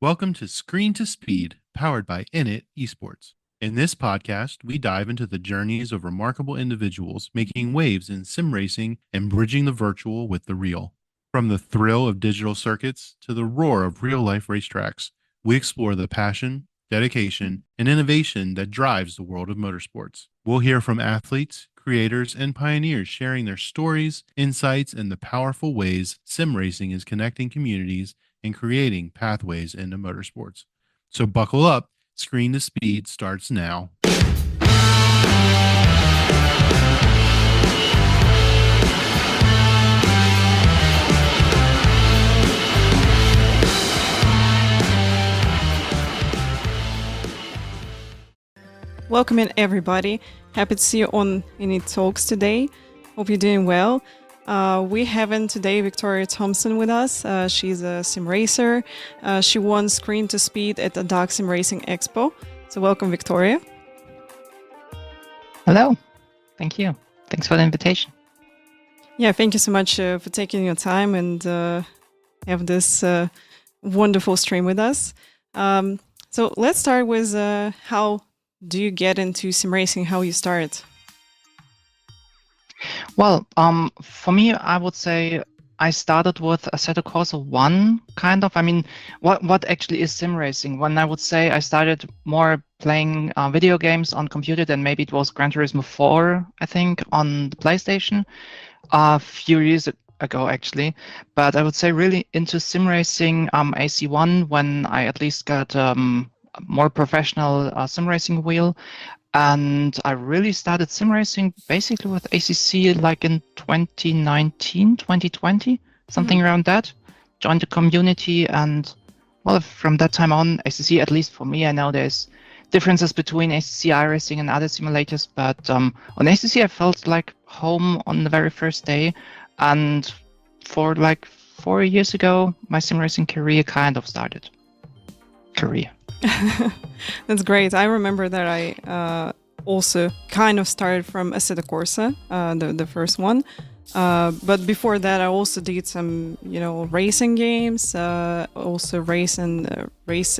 Welcome to Screen to Speed, powered by INIT eSports. In this podcast, we dive into the journeys of remarkable individuals making waves in sim racing and bridging the virtual with the real. From the thrill of digital circuits to the roar of real life racetracks, we explore the passion, dedication, and innovation that drives the world of motorsports. We'll hear from athletes, creators, and pioneers sharing their stories, insights, and the powerful ways sim racing is connecting communities and creating pathways into motorsports. So buckle up, Screen to Speed starts now. Welcome in, everybody. Happy to see you on INIT Talks today. Hope you're doing well. We have in today Victoria Thomson with us. She's a sim racer. She won Screen to Speed at ADAC SimRacing Expo. So welcome, Victoria. Hello. Thank you. Thanks for the invitation. Yeah, thank you so much for taking your time and have this wonderful stream with us. So let's start with how do you get into sim racing? How you started? Well, for me, I would say I started with Assetto Corsa 1, kind of. I mean, what actually is sim racing? When I would say I started more playing video games on computer, then maybe it was Gran Turismo 4, I think, on the PlayStation a few years ago, actually. But I would say really into sim racing AC1 when I at least got more professional sim racing wheel, and I really started sim racing basically with ACC like in 2019, 2020, something around that. Joined the community, and well, from that time on, ACC, at least for me, I know there's differences between ACC iRacing and other simulators, but on ACC I felt like home on the very first day, and for like 4 years ago, my sim racing career kind of started. That's great. I remember that I also kind of started from Assetto Corsa, the first one. But before that, I also did some, racing games. Also Race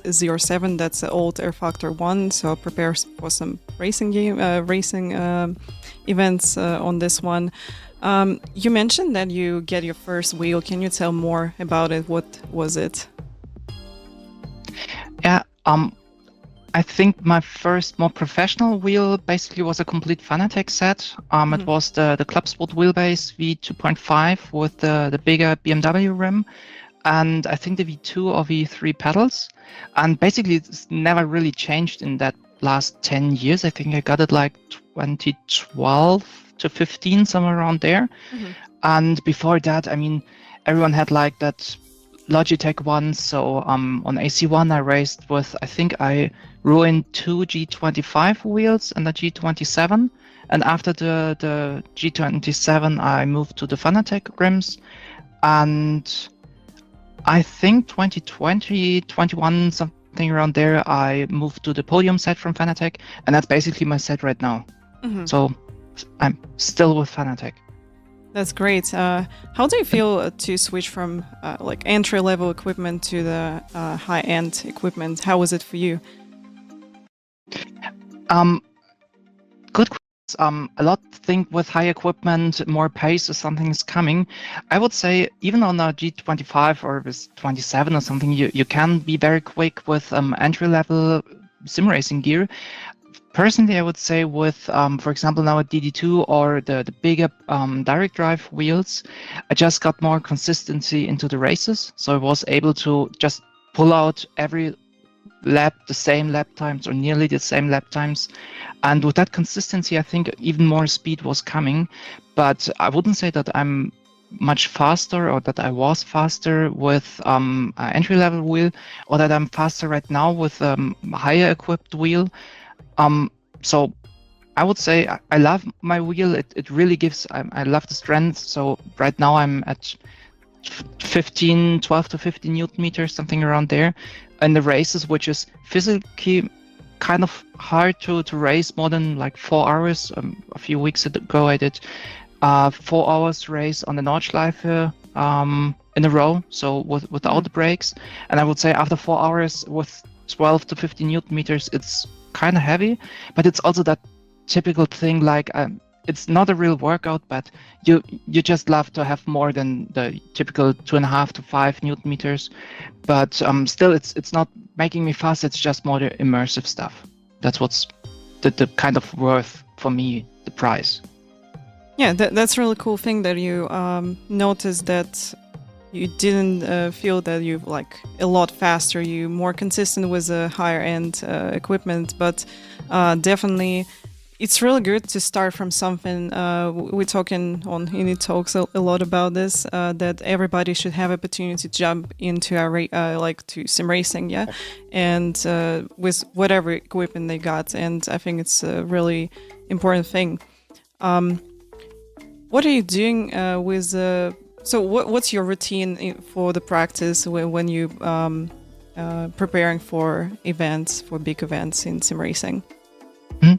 07. That's the old Air Factor 1. So I prepare for some racing events on this one. You mentioned that you get your first wheel. Can you tell more about it? What was it? Yeah, I think my first more professional wheel basically was a complete Fanatec set. It was the Club Sport wheelbase V2.5 with the bigger BMW rim, and I think the V2 or V3 pedals. And basically it's never really changed in that last 10 years. I think I got it like 2012 to 15, somewhere around there. And before that, I mean, everyone had like that Logitech one, so on AC1 I raced with, I think I ruined 2 G25 wheels and a G27, and after the G27 I moved to the Fanatec rims, and I think 2020, 21, something around there, I moved to the podium set from Fanatec, and that's basically my set right now. So I'm still with Fanatec. That's great. How do you feel to switch from like entry-level equipment to the high-end equipment? How was it for you? Good question. A lot think with high equipment, more pace or something is coming. I would say even on a G25 or with 27 or something, you can be very quick with entry-level sim racing gear. Personally, I would say with, for example, now a DD2 or the bigger direct drive wheels, I just got more consistency into the races. So I was able to just pull out every lap the same lap times or nearly the same lap times. And with that consistency, I think even more speed was coming. But I wouldn't say that I'm much faster or that I was faster with an entry-level wheel, or that I'm faster right now with a higher equipped wheel. So I would say I love my wheel. It really gives, I love the strength. So right now I'm at 12 to 15 Newton meters, something around there. In the races, which is physically kind of hard to race more than like 4 hours. A few weeks ago I did 4 hours race on the Nordschleife in a row, so without breaks. And I would say after 4 hours with 12 to 15 Newton meters, it's kind of heavy, but it's also that typical thing like it's not a real workout, but you just love to have more than the typical 2.5 to 5 Newton meters. But still, it's not making me fast. It's just more the immersive stuff. That's what's the kind of worth for me, the price. Yeah, that's a really cool thing that you noticed that you didn't feel that you're like a lot faster. You more consistent with the higher end equipment, but definitely. It's really good to start from something. We're talking on INIT Talks a lot about this, that everybody should have opportunity to jump into to sim racing, yeah, and with whatever equipment they got. And I think it's a really important thing. What are you doing with? So what's your routine for the practice when you preparing for events, for big events in sim racing? Mm-hmm.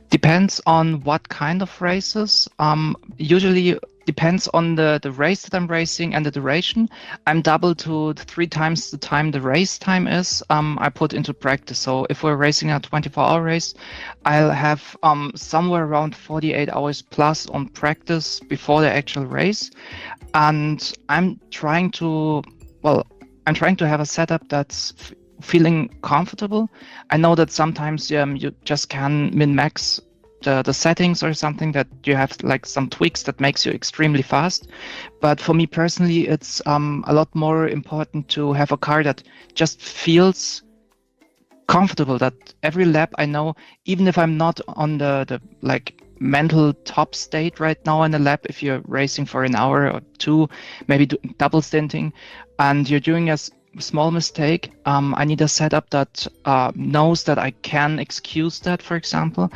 Depends on what kind of races. Usually depends on the race that I'm racing and the duration. I'm double to 3 times the time the race time is. I put into practice. So if we're racing a 24-hour race, I'll have somewhere around 48 hours plus on practice before the actual race. And I'm trying to have a setup that's feeling comfortable. I know that sometimes you just can min-max the settings or something, that you have like some tweaks that makes you extremely fast. But for me personally, it's a lot more important to have a car that just feels comfortable, that every lap I know, even if I'm not on the like mental top state right now in a lap, if you're racing for an hour or two, maybe double stinting, and you're doing a small mistake, I need a setup that knows that I can excuse that, for example,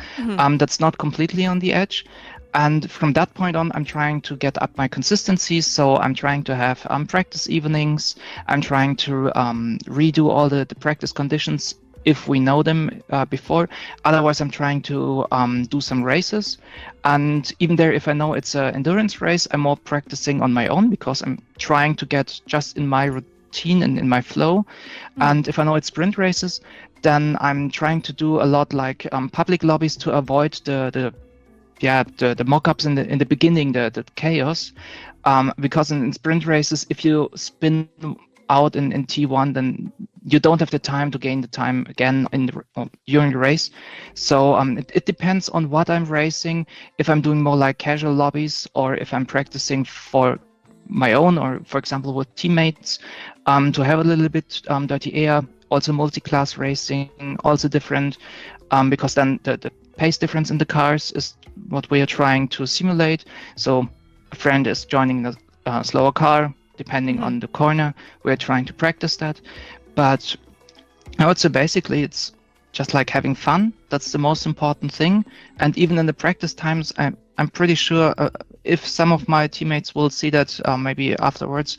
that's not completely on the edge. And from that point on, I'm trying to get up my consistency. So I'm trying to have practice evenings. I'm trying to redo all the practice conditions if we know them before. Otherwise, I'm trying to do some races. And even there, if I know it's an endurance race, I'm more practicing on my own, because I'm trying to get just in my routine and in my flow. And if I know it's sprint races, then I'm trying to do a lot like public lobbies to avoid the mock-ups in the beginning, the chaos, because in sprint races, if you spin out in T1, then you don't have the time to gain the time again during the race. So it depends on what I'm racing, if I'm doing more like casual lobbies, or if I'm practicing for my own, or for example with teammates, to have a little bit dirty air. Also multi-class racing, also different, because then the pace difference in the cars is what we are trying to simulate. So a friend is joining a slower car, depending on the corner. We're trying to practice that. But I would say basically it's just like having fun. That's the most important thing. And even in the practice times, I'm pretty sure if some of my teammates will see that maybe afterwards,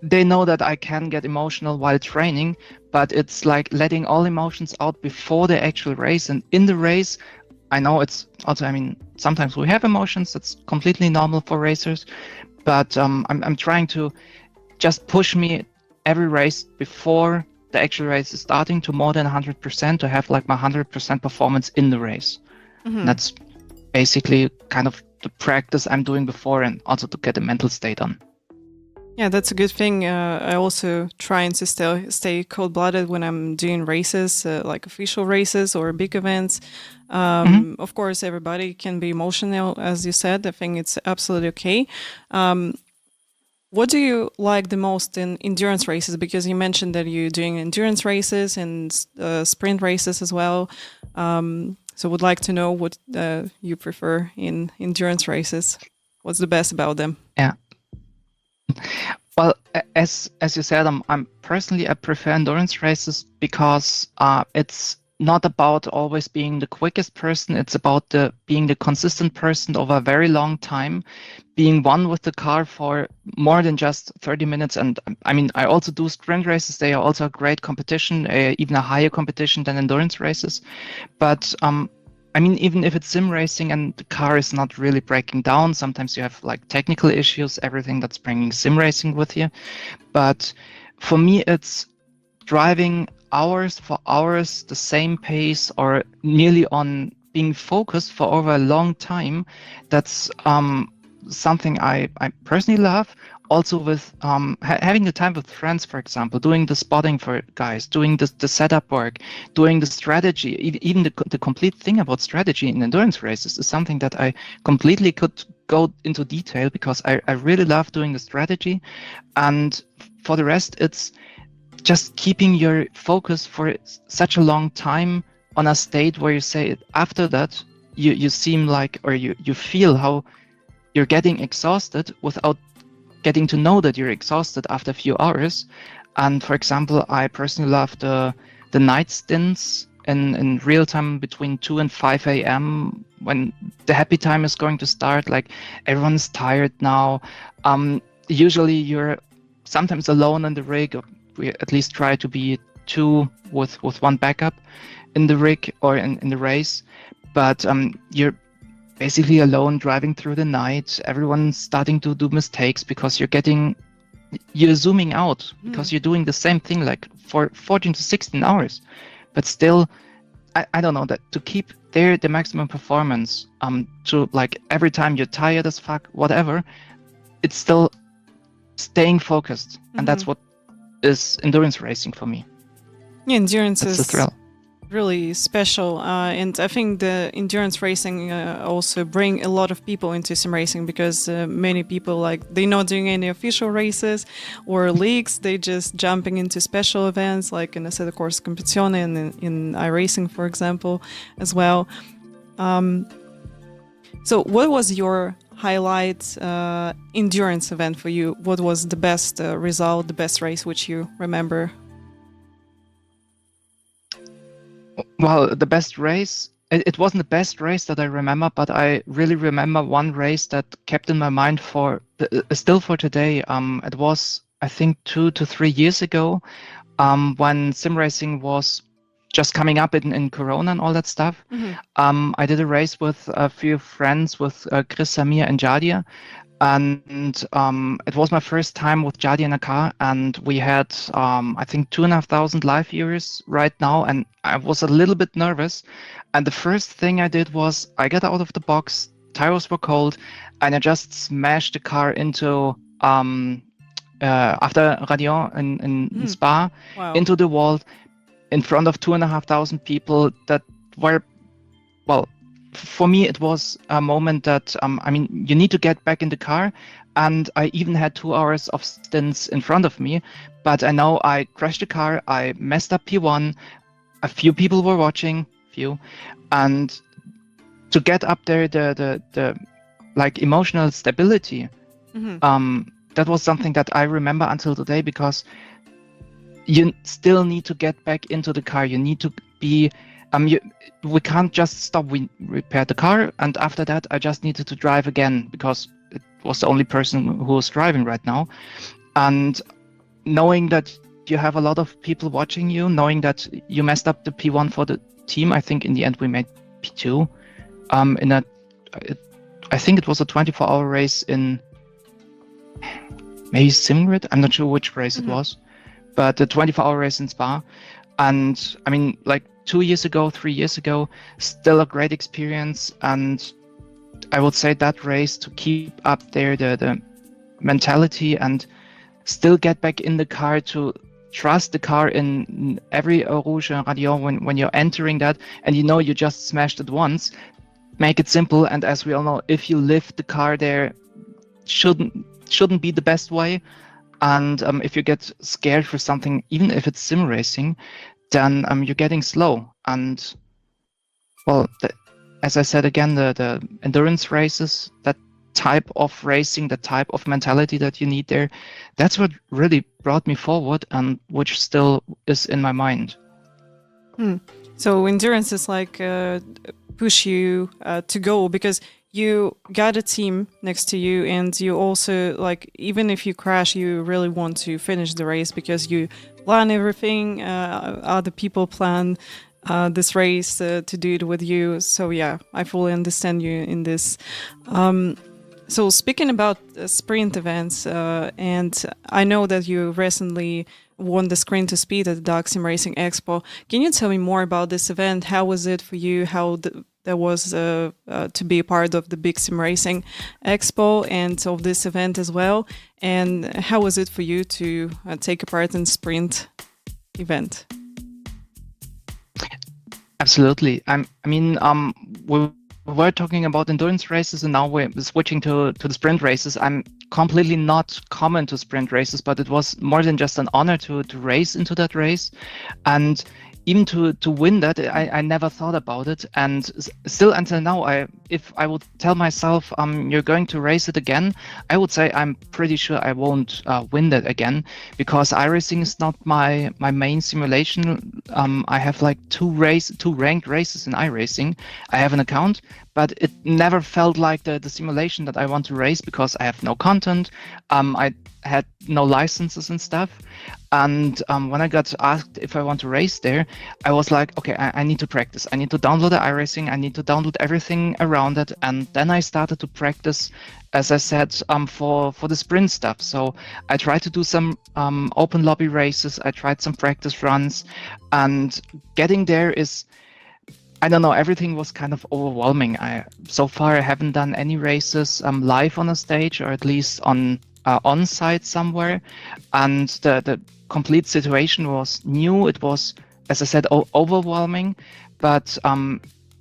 they know that I can get emotional while training, but it's like letting all emotions out before the actual race. And in the race, I know it's also, sometimes we have emotions. That's completely normal for racers. But I'm trying to just push me every race before the actual race is starting to more than 100%, to have like my 100% performance in the race. That's basically kind of the practice I'm doing before, and also to get a mental state on. Yeah, that's a good thing. I also trying to stay cold-blooded when I'm doing races, like official races or big events. Of course, everybody can be emotional, as you said. I think it's absolutely okay. What do you like the most in endurance races? Because you mentioned that you're doing endurance races and sprint races as well. So would like to know what you prefer in endurance races. What's the best about them? Yeah. Well, as you said, I'm personally, I prefer endurance races because it's not about always being the quickest person. It's about being the consistent person over a very long time, being one with the car for more than just 30 minutes. And I also do sprint races. They are also a great competition, even a higher competition than endurance races. But I mean, even if it's sim racing and the car is not really breaking down, sometimes you have like technical issues, everything that's bringing sim racing with you. But for me, it's driving hours for hours, the same pace, or nearly on being focused for over a long time. That's something I personally love. Also with having the time with friends, for example, doing the spotting for guys, doing the setup work, doing the strategy, even the complete thing about strategy in endurance races is something that I completely could go into detail because I really love doing the strategy. And for the rest, it's just keeping your focus for such a long time on a state where you say after that, you seem like, or you feel how you're getting exhausted without getting to know that you're exhausted after a few hours. And for example, I personally love the night stints in real time between 2 and 5 a.m. when the happy time is going to start. Like everyone's tired now. Usually you're sometimes alone in the rig. We at least try to be 2 with one backup in the rig or in the race. But you're basically alone driving through the night. Everyone's starting to do mistakes because you're zooming out because you're doing the same thing like for 14 to 16 hours. But still, I don't know, that to keep the maximum performance, to like every time you're tired as fuck, whatever, it's still staying focused. And that's what is endurance racing for me. Yeah, endurance that's the is thrill. Really special, and I think the endurance racing also bring a lot of people into sim racing because many people, like, they're not doing any official races or leagues, they just jumping into special events like in Assetto Corsa Competizione and in iRacing, for example, as well. So what was your highlight endurance event for you? What was the best result, the best race which you remember? Well, the best race, it wasn't the best race that I remember, but I really remember one race that kept in my mind still for today. It was, I think, 2 to 3 years ago, when sim racing was just coming up in Corona and all that stuff. I did a race with a few friends, with Chris, Samir, and Jadia. And it was my first time with Jadi in a car, and we had, I think, 2,500 live viewers right now, and I was a little bit nervous. And the first thing I did was I got out of the box, tires were cold, and I just smashed the car into, after Radion in Spa, into the wall in front of 2,500 people that were, well, for me, it was a moment that, I mean, you need to get back in the car, and I even had 2 hours of stints in front of me, but I know I crashed the car, I messed up P1, a few people were watching, and to get up there, the like emotional stability, that was something that I remember until today, because you still need to get back into the car, you need to be, we can't just stop. We repaired the car, and after that, I just needed to drive again because it was the only person who was driving right now. And knowing that you have a lot of people watching you, knowing that you messed up the P1 for the team, I think in the end we made P2. I think it was a 24-hour race in maybe SimGrid. I'm not sure which race it was, but the 24-hour race in Spa. And I mean, like 2 years ago, 3 years ago, still a great experience. And I would say that race, to keep up there the mentality and still get back in the car, to trust the car in every Eau Rouge and Radion when you're entering that, and you know you just smashed it once, make it simple. And as we all know, if you lift the car there, shouldn't be the best way. And if you get scared for something, even if it's sim racing, then you're getting slow. And well, as I said again, the endurance races, that type of racing, the type of mentality that you need there, that's what really brought me forward, and which still is in my mind. So endurance is like push you to go, because you got a team next to you, and you also, like, even if you crash, you really want to finish the race because you plan everything, other people plan this race to do it with you. So yeah, I fully understand you in this. So speaking about sprint events, and I know that you recently won the Screen to Speed at the ADAC SimRacing Expo. Can you tell me more about this event? How was it for you? How that was to be a part of the big SimRacing Expo and of this event as well? And how was it for you to take a part in sprint event? Absolutely. We were talking about endurance races, and now we're switching to the sprint races. I'm completely not common to sprint races, but it was more than just an honor to race into that race. And even to win that, I never thought about it. And still until now, if I would tell myself, you're going to race it again, I would say I'm pretty sure I won't win that again, because iRacing is not my main simulation. I have like two ranked races in iRacing. I have an account, but it never felt like the simulation that I want to race, because I have no content. I had no licenses and stuff. And when I got asked if I want to race there, I was like, okay, I need to practice. I need to download the iRacing. I need to download everything around it. And then I started to practice, as I said, for the sprint stuff. So I tried to do some open lobby races. I tried some practice runs, and getting there is, I don't know, everything was kind of overwhelming. So far I haven't done any races live on a stage, or at least on site somewhere, and the complete situation was new. It was, as I said, overwhelming, but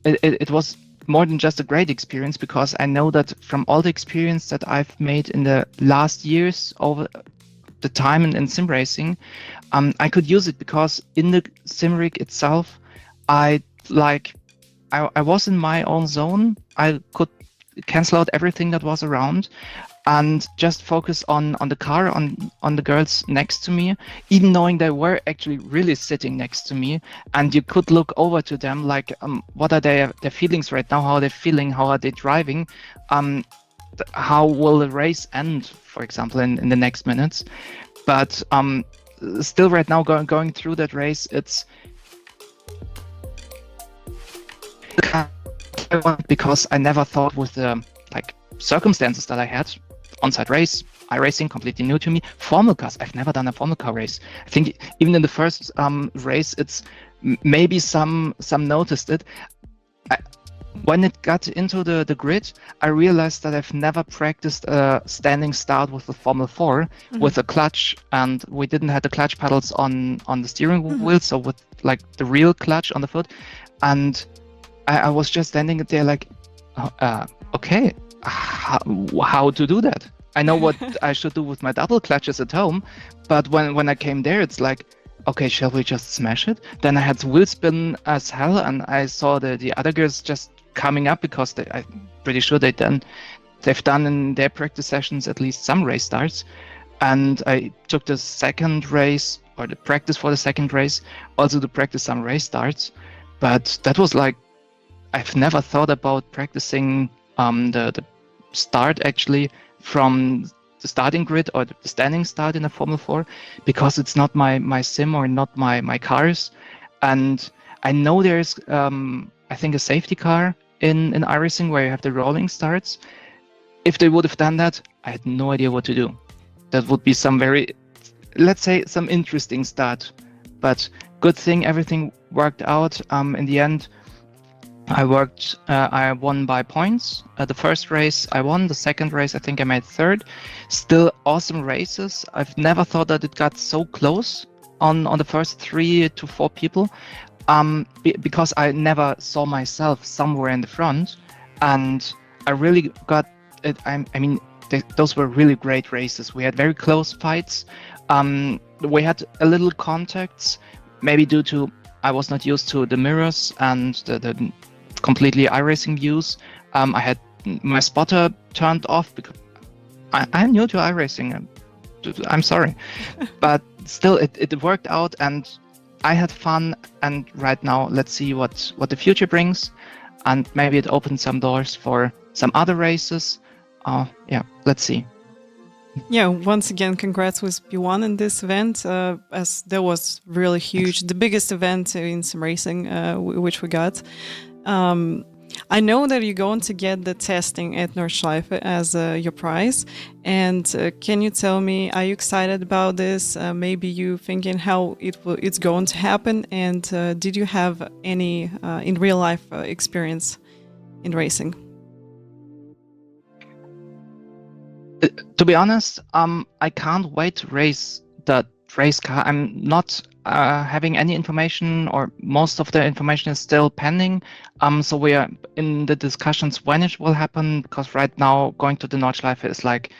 it was more than just a great experience, because I know that from all the experience that I've made in the last years over the time in sim racing, I could use it, because in the sim rig itself, I was in my own zone. I could cancel out everything that was around and just focus on the car, on the girls next to me, even knowing they were actually really sitting next to me, and you could look over to them like, what are their feelings right now? How are they feeling? How are they driving? How will the race end, for example, in the next minutes? But still right now, going through that race, it's because I never thought with the circumstances that I had. On-site race, iRacing, completely new to me. Formal cars, I've never done a formal car race. I think even in the first race, it's maybe some noticed it. When it got into the grid, I realized that I've never practiced a standing start with the Formula 4 with a clutch, and we didn't have the clutch pedals on the steering wheel, so with like the real clutch on the foot. And I was just standing there like, okay, how to do that? I know what I should do with my double clutches at home, but when I came there, it's like, okay, shall we just smash it? Then I had wheel spin as hell, and I saw the other girls just coming up, because I'm pretty sure they've done in their practice sessions at least some race starts. And I took the second race, or the practice for the second race, also to practice some race starts. But that was like, I've never thought about practicing the start actually from the starting grid or the standing start in a Formula 4, because it's not my sim or not my cars. And I know there's I think a safety car in iRacing where you have the rolling starts. If they would have done that, I had no idea what to do. That would be some very, let's say, some interesting start. But good thing everything worked out. In the end, I won by points. The first race I won, the second race I think I made third. Still awesome races. I've never thought that it got so close on the first 3 to 4 people, because I never saw myself somewhere in the front, and I really got it. Those were really great races. We had very close fights. We had a little contacts, maybe due to I was not used to the mirrors and the completely iRacing views. I had my spotter turned off because I'm new to iRacing. I'm sorry, but still it worked out, and I had fun. And right now, let's see what the future brings, and maybe it opens some doors for some other races. Yeah, let's see. Yeah, once again, congrats with P1 in this event, as that was really huge, the biggest event in sim racing, which we got. I know that you're going to get the testing at Nordschleife as your prize. And can you tell me, are you excited about this? Maybe you thinking how it's going to happen? And did you have any in real life experience in racing? To be honest, I can't wait to race the race car. I'm not having any information, or most of the information is still pending. So we are in the discussions when it will happen, because right now going to the Nordschleife is like,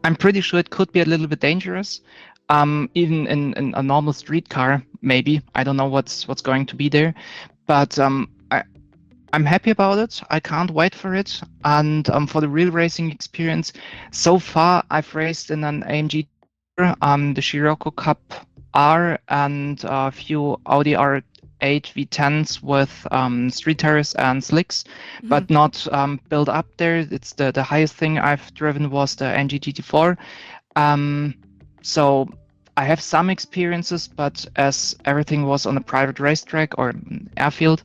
I'm pretty sure it could be a little bit dangerous. Even in a normal street car, maybe. I don't know what's going to be there, but I'm happy about it. I can't wait for it. And for the real racing experience, so far I've raced in an AMG, the Scirocco Cup R, and a few Audi R8 V10s with street tires and slicks, but not built up there. It's the highest thing I've driven was the AMG GT4. So I have some experiences, but as everything was on a private racetrack or airfield,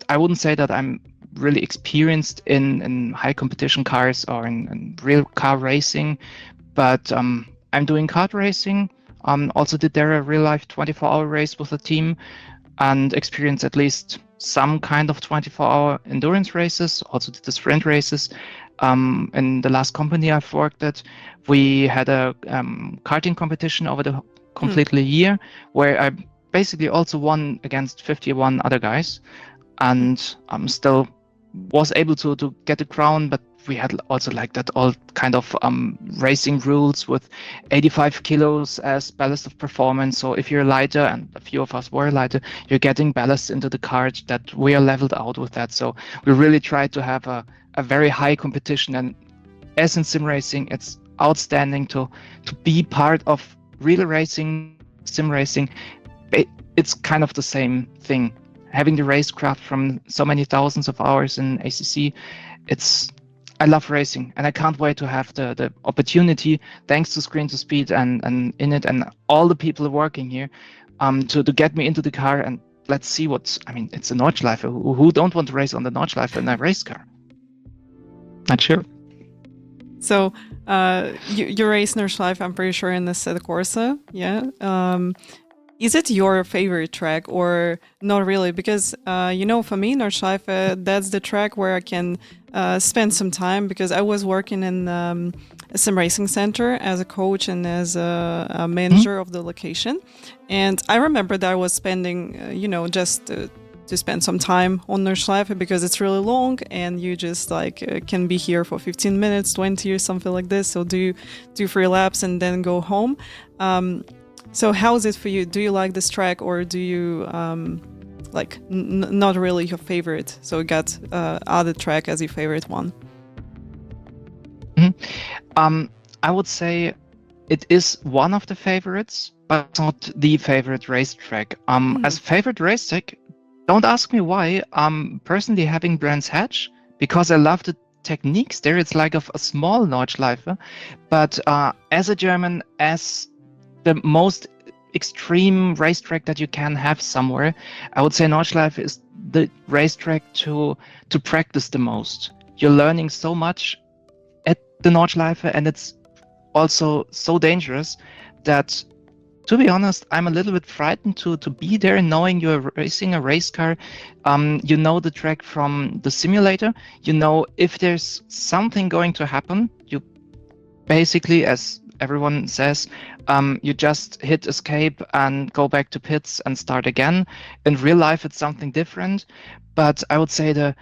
I wouldn't say that I'm really experienced in high competition cars or in real car racing, but I'm doing kart racing. Also did there a real life 24-hour race with a team and experienced at least some kind of 24-hour endurance races. Also did the sprint races. In the last company I've worked at, we had a karting competition over the completely year where I basically also won against 51 other guys. And still was able to get the crown, but we had also like that all kind of racing rules with 85 kilos as ballast of performance. So if you're lighter, and a few of us were lighter, you're getting ballast into the cart, that we are leveled out with that. So we really try to have a very high competition. And as in sim racing, it's outstanding to be part of real racing, sim racing. It's kind of the same thing. Having the racecraft from so many thousands of hours in ACC, I love racing, and I can't wait to have the opportunity, thanks to Screen to Speed and INIT and all the people working here, to get me into the car, and let's see it's a Nordschleife. Who don't want to race on the Nordschleife in a race car? Not sure. So you race Nordschleife, I'm pretty sure, in the Assetto Corsa, yeah. Is it your favorite track or not really? Because, for me, Nordschleife, that's the track where I can spend some time, because I was working in a sim racing center as a coach and as a manager of the location. And I remember that I was spending, just to spend some time on Nordschleife, because it's really long and you just can be here for 15 minutes, 20 or something like this. So do 3 laps and then go home. So how is it for you? Do you like this track, or do you not really your favorite? So you got other track as your favorite one? I would say it is one of the favorites, but not the favorite racetrack. As favorite racetrack, don't ask me why. Personally having Brands Hatch, because I love the techniques there. It's like a small Nordschleife, but as a German, as the most extreme racetrack that you can have somewhere, I would say Nordschleife is the racetrack to practice the most. You're learning so much at the Nordschleife, and it's also so dangerous that, to be honest, I'm a little bit frightened to be there, knowing you're racing a race car. You know the track from the simulator. You know if there's something going to happen, you basically, as everyone says, you just hit escape and go back to pits and start again. In real life, it's something different. But I would say the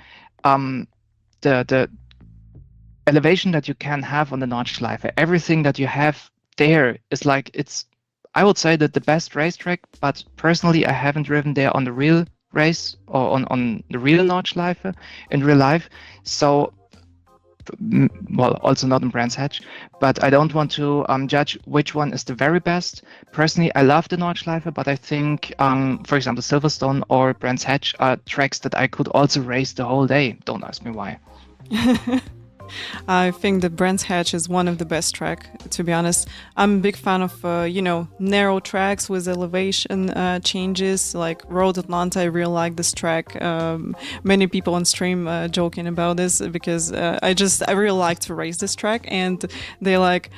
elevation that you can have on the Nordschleife, everything that you have there is I would say that the best racetrack. But personally, I haven't driven there on the real race or on the real Nordschleife in real life. So, well, also not in Brands Hatch, but I don't want to judge which one is the very best. Personally, I love the Nordschleife, but I think, for example, Silverstone or Brands Hatch are tracks that I could also race the whole day. Don't ask me why. I think that Brands Hatch is one of the best track, to be honest. I'm a big fan of, narrow tracks with elevation changes, like Road Atlanta. I really like this track. Many people on stream joking about this because I really like to race this track, and they like,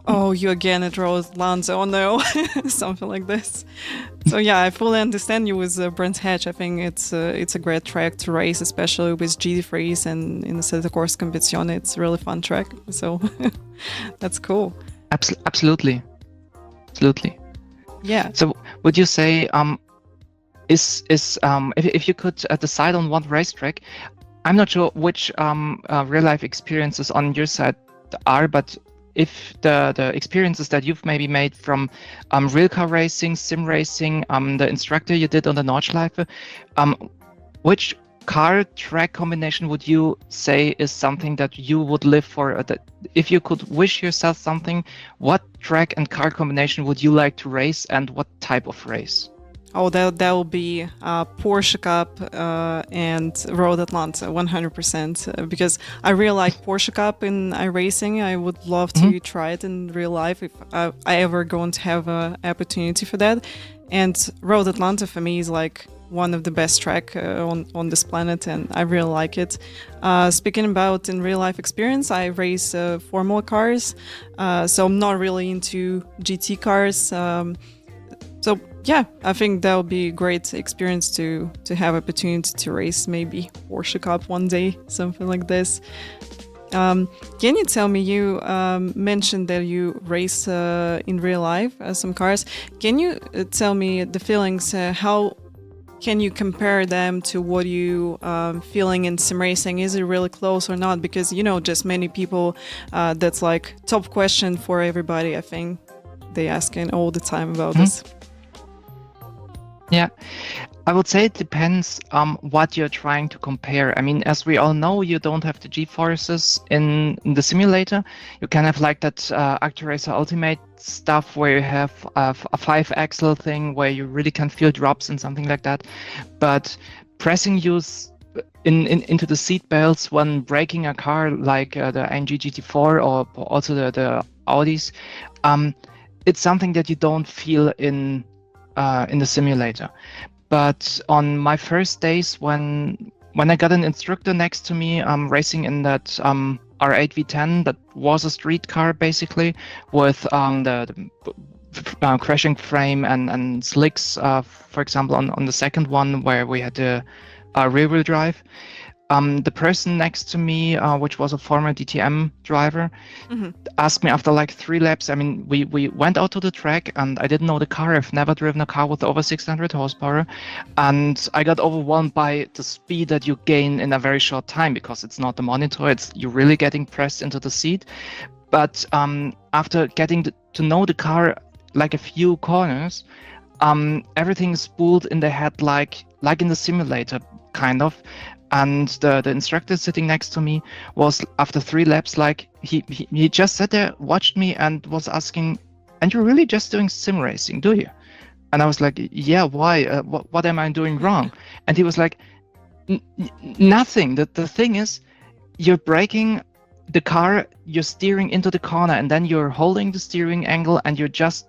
oh, you again at Road Atlanta, oh no, something like this. So yeah, I fully understand you with Brands Hatch. I think it's a great track to race, especially with GT3s and in the Assetto Corsa Competizione. It's a really fun track. So that's cool. Absolutely. Yeah. So would you say if you could decide on one racetrack, I'm not sure which real life experiences on your side are, but if the experiences that you've maybe made from real car racing, sim racing, the instructor you did on the Nordschleife, which car track combination would you say is something that you would live for? That if you could wish yourself something, what track and car combination would you like to race, and what type of race? Oh, that will be Porsche Cup and Road Atlanta, 100%. Because I really like Porsche Cup in iRacing. I would love to try it in real life if I ever going to have an opportunity for that. And Road Atlanta for me is like one of the best track on this planet, and I really like it. Speaking about in real life experience, I race Formula cars, so I'm not really into GT cars. So yeah, I think that would be a great experience to have opportunity to race maybe Porsche Cup one day, something like this. Can you tell me, you mentioned that you race in real life some cars. Can you tell me the feelings, how can you compare them to what you feeling in sim racing? Is it really close or not? Because, just many people, that's like top question for everybody, I think. They asking all the time about this. Yeah, I would say it depends what you're trying to compare. I mean, as we all know, you don't have the G-forces in the simulator. You can have like that ActuRacer Ultimate stuff where you have a 5-axle thing where you really can feel drops and something like that. But pressing use into the seat belts when braking a car like the AMG GT4 or also the Audis, it's something that you don't feel in the simulator. But on my first days, when I got an instructor next to me, racing in that R8 V10, that was a street car basically, with the crashing frame and slicks, for example, on the second one where we had the rear-wheel drive. The person next to me, which was a former DTM driver, asked me after like 3 laps. I mean, we went out to the track and I didn't know the car. I've never driven a car with over 600 horsepower. And I got overwhelmed by the speed that you gain in a very short time, because it's not the monitor, you're really getting pressed into the seat. But after getting to know the car like a few corners, everything is spooled in the head like in the simulator, kind of. And the instructor sitting next to me was, after 3 laps, like he just sat there, watched me, and was asking, "And you're really just doing sim racing, do you?" And I was like, "Yeah, why? What am I doing wrong?" And he was like, "Nothing. The thing is, you're braking the car, you're steering into the corner, and then you're holding the steering angle, and you're just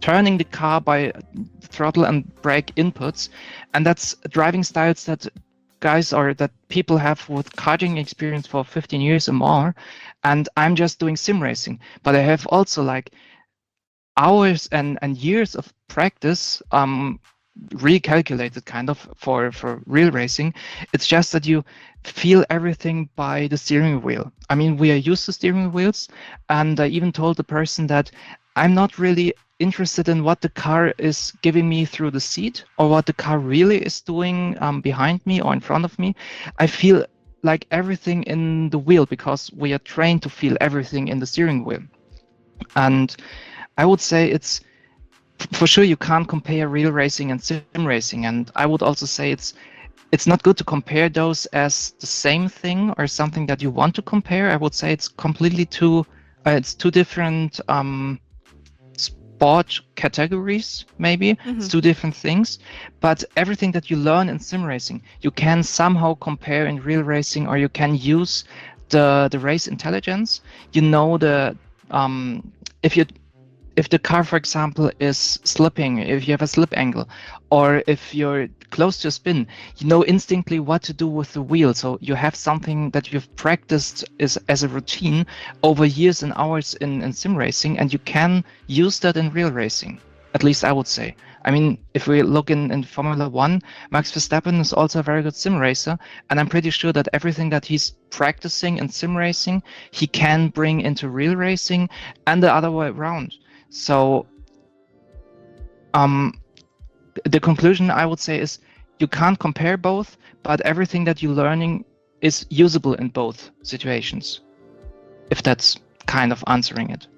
turning the car by throttle and brake inputs, and that's driving styles that guys or that people have with karting experience for 15 years or more, and I'm just doing sim racing. But I have also like hours and years of practice, recalculated kind of for real racing. It's just that you feel everything by the steering wheel. I mean, we are used to steering wheels, and I even told the person that I'm not really interested in what the car is giving me through the seat or what the car really is doing behind me or in front of me. I feel like everything in the wheel, because we are trained to feel everything in the steering wheel. And I would say it's, for sure, you can't compare real racing and sim racing. And I would also say it's not good to compare those as the same thing or something that you want to compare. I would say it's completely two different sport categories, maybe. It's 2 different things, but everything that you learn in sim racing, you can somehow compare in real racing, or you can use the race intelligence. You know if the car, for example, is slipping, if you have a slip angle, or if you're close to a spin, you know instinctively what to do with the wheel. So you have something that you've practiced as a routine over years and hours in sim racing, and you can use that in real racing. At least I would say. I mean, if we look in Formula One, Max Verstappen is also a very good sim racer, and I'm pretty sure that everything that he's practicing in sim racing, he can bring into real racing, and the other way around. So the conclusion I would say is you can't compare both, but everything that you're learning is usable in both situations, if that's kind of answering it.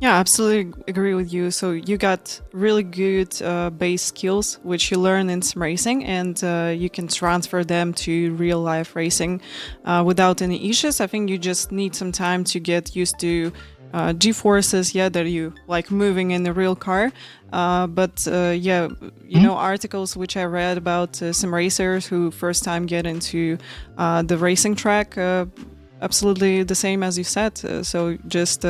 Yeah, absolutely agree with you. So you got really good base skills, which you learn in sim racing, and you can transfer them to real life racing without any issues. I think you just need some time to get used to G-forces, that you like moving in the real car. But you know, articles which I read about sim racers who first time get into the racing track, absolutely the same as you said. So just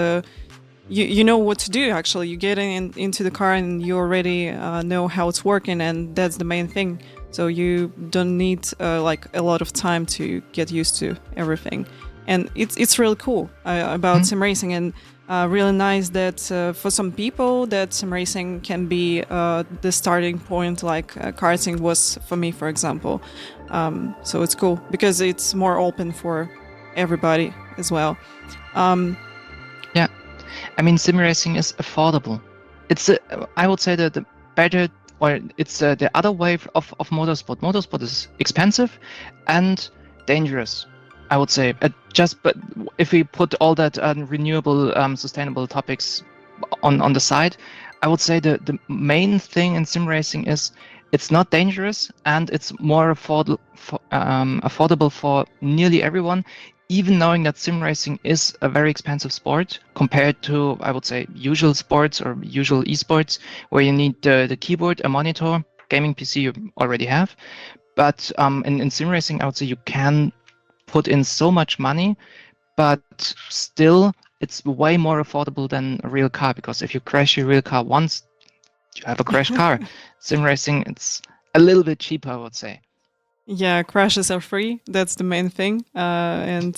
you know what to do. Actually, you get into the car and you already know how it's working, and that's the main thing. So you don't need like a lot of time to get used to everything. And it's really cool about sim racing, and really nice that for some people that sim racing can be the starting point, like karting was for me, for example. So it's cool because it's more open for everybody as well. Yeah, I mean, sim racing is affordable. It's I would say that the better, or it's the other way of motorsport. Motorsport is expensive and dangerous, I would say. But if we put all that renewable, sustainable topics on the side, I would say the main thing in sim racing is it's not dangerous and it's more affordable for nearly everyone, even knowing that sim racing is a very expensive sport compared to, I would say, usual sports or usual eSports, where you need the keyboard, a monitor, gaming PC you already have. But in sim racing, I would say you can put in so much money, but still it's way more affordable than a real car, because if you crash your real car once, you have a crashed car. Sim racing, it's a little bit cheaper, I would say. Yeah, crashes are free. That's the main thing. And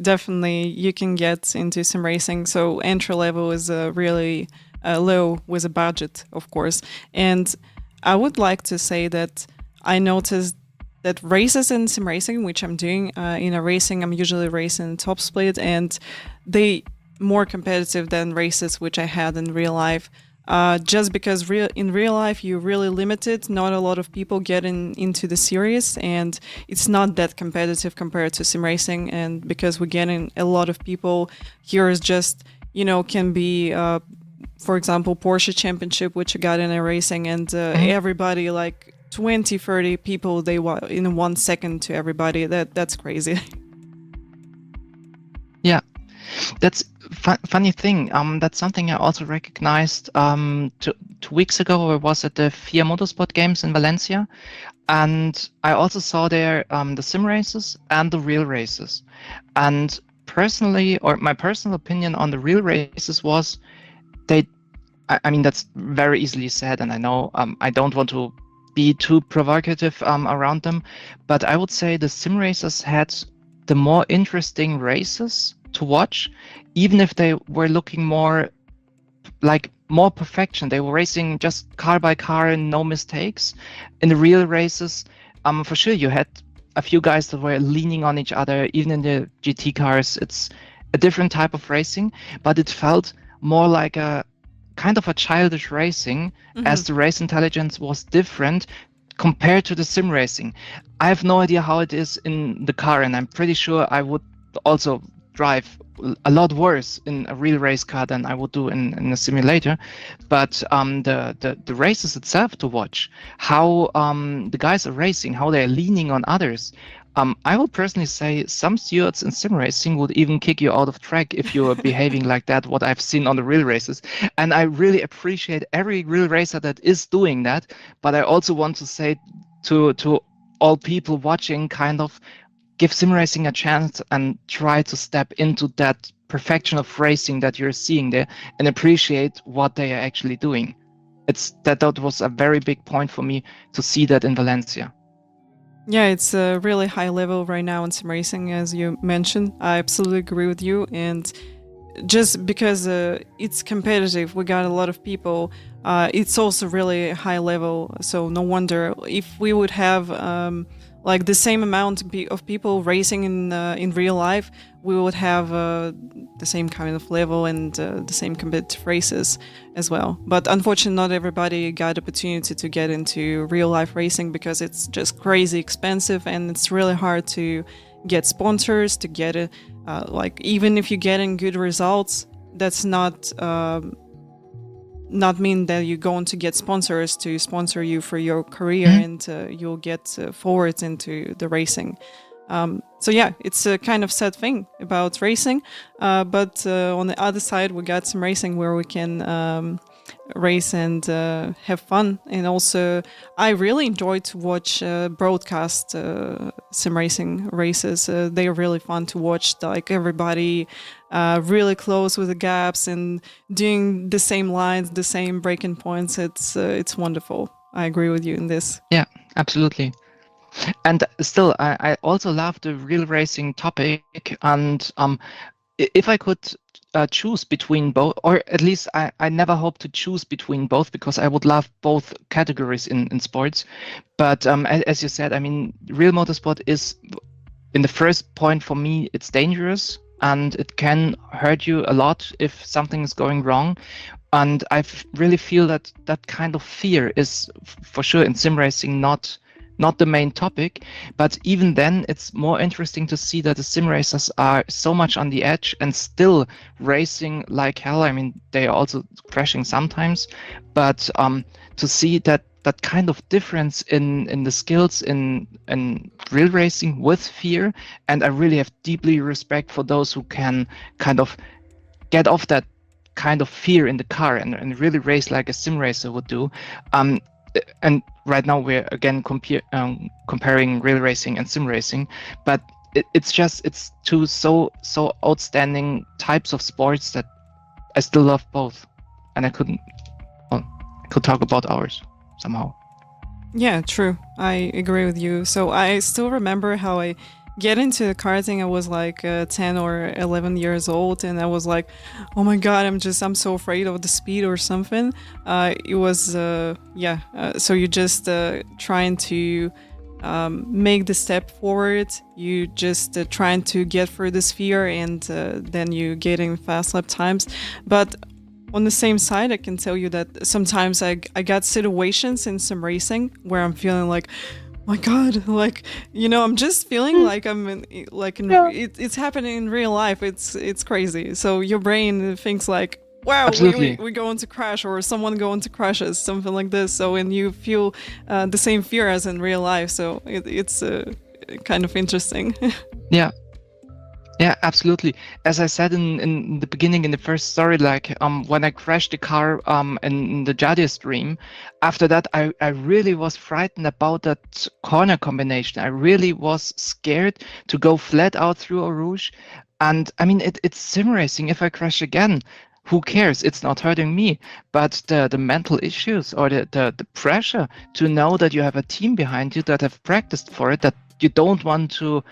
definitely you can get into sim racing. So entry level is really low with a budget, of course. And I would like to say that I noticed that races in sim racing, which I'm doing in a racing, I'm usually racing top split, and they more competitive than races which I had in real life. Just because in real life you're really limited, not a lot of people get into the series, and it's not that competitive compared to sim racing. And because we're getting a lot of people, here is just, you know, can be for example Porsche Championship, which you got in a racing, and everybody like 20-30 people they in 1 second to everybody. That's crazy. Yeah, that's funny thing. That's something I also recognized 2 weeks ago. I was at the FIA Motorsport Games in Valencia, and I also saw there the sim races and the real races. And personally, or my personal opinion on the real races was I mean, that's very easily said, and I know I don't want to be too provocative around them, but I would say the sim racers had the more interesting races to watch, even if they were looking more like more perfection. They were racing just car by car and no mistakes. In the real races, for sure you had a few guys that were leaning on each other. Even in the GT cars, it's a different type of racing, but it felt more like a kind of a childish racing, as the race intelligence was different compared to the sim racing. I have no idea how it is in the car, and I'm pretty sure I would also drive a lot worse in a real race car than I would do in a simulator. But the races itself to watch, how the guys are racing, how they're leaning on others. I would personally say some stewards in sim racing would even kick you out of track if you are behaving like that, what I've seen on the real races. And I really appreciate every real racer that is doing that. But I also want to say to all people watching, kind of, give sim racing a chance and try to step into that perfection of racing that you're seeing there and appreciate what they are actually doing. That was a very big point for me to see that in Valencia. Yeah, it's a really high level right now in sim racing, as you mentioned. I absolutely agree with you. And just because it's competitive, we got a lot of people. It's also really high level, so no wonder if we would have like the same amount of people racing in real life, we would have the same kind of level and the same competitive races as well. But unfortunately, not everybody got opportunity to get into real life racing because it's just crazy expensive and it's really hard to get sponsors, to get it. Like even if you're getting good results, that's not mean that you're going to get sponsors to sponsor you for your career and you'll get forward into the racing. So yeah, it's a kind of sad thing about racing. But on the other side, we got some racing where we can race and have fun. And also, I really enjoy to watch broadcast sim racing races. They are really fun to watch. Like everybody really close with the gaps and doing the same lines, the same breaking points. It's wonderful. I agree with you in this. Yeah, absolutely. And still, I also love the real racing topic. And if I could choose between both, or at least I never hope to choose between both because I would love both categories in sports. But as you said, I mean, real motorsport is, in the first point for me, it's dangerous and it can hurt you a lot if something is going wrong. And I really feel that that kind of fear is for sure in sim racing not the main topic, but even then it's more interesting to see that the sim racers are so much on the edge and still racing like hell. I mean, they are also crashing sometimes, but to see that kind of difference in the skills in real racing with fear, and I really have deeply respect for those who can kind of get off that kind of fear in the car and really race like a sim racer would do. And right now we're again comparing real racing and sim racing, but it's two so outstanding types of sports that I still love both, and I could talk about ours somehow. Yeah, true. I agree with you. So I still remember how I get into karting. I was like 10 or 11 years old, and I was like, oh my god, I'm so afraid of the speed or something. It was so you're just trying to make the step forward. You just trying to get through this fear, and then you getting fast lap times. But on the same side, I can tell you that sometimes I got situations in some racing where I'm feeling like, my god, like, you know, I'm just feeling like it's happening in real life. It's crazy. So your brain thinks like, wow, we're going to crash, or someone going to crash us, something like this. So, and you feel the same fear as in real life. So it's kind of interesting. Yeah, absolutely. As I said in the beginning, in the first story, like when I crashed the car in the Jadia stream, after that I really was frightened about that corner combination. I really was scared to go flat out through Eau Rouge. And I mean, it's sim racing. If I crash again, who cares? It's not hurting me. But the mental issues or the pressure to know that you have a team behind you that have practiced for it, that you don't want to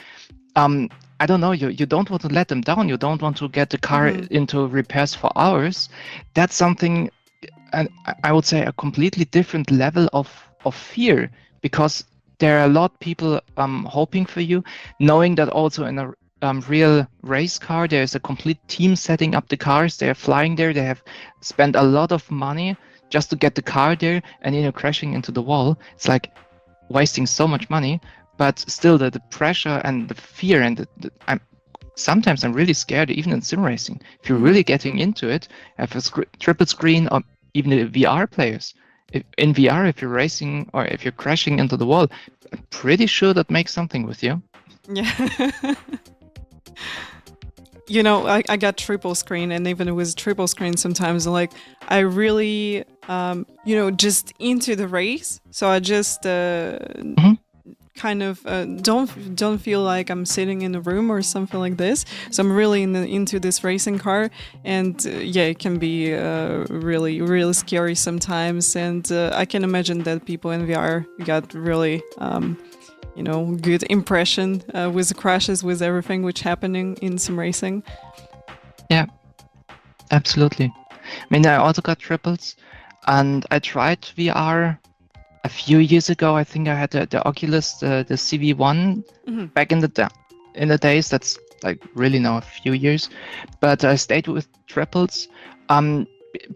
I don't know, you don't want to let them down. You don't want to get the car into repairs for hours. That's something, and I would say a completely different level of fear, because there are a lot of people hoping for you, knowing that also in a real race car, there's a complete team setting up the cars. They're flying there. They have spent a lot of money just to get the car there, and crashing into the wall. It's like wasting so much money. But still, the pressure and the fear, and sometimes I'm really scared, even in sim racing. If you're really getting into it, have a triple screen, or even the VR players. In VR, if you're racing or if you're crashing into the wall, I'm pretty sure that makes something with you. Yeah. I got triple screen, and even with triple screen, sometimes like I really, just into the race. So I just kind of don't feel like I'm sitting in a room or something like this. So I'm really into this racing car, and it can be really, really scary sometimes. And I can imagine that people in VR got really good impression with the crashes, with everything which happening in sim racing. Yeah, absolutely. I mean, I also got triples, and I tried VR a few years ago. I think I had the Oculus, the CV1 back in the days. That's like really now a few years, but I stayed with triples.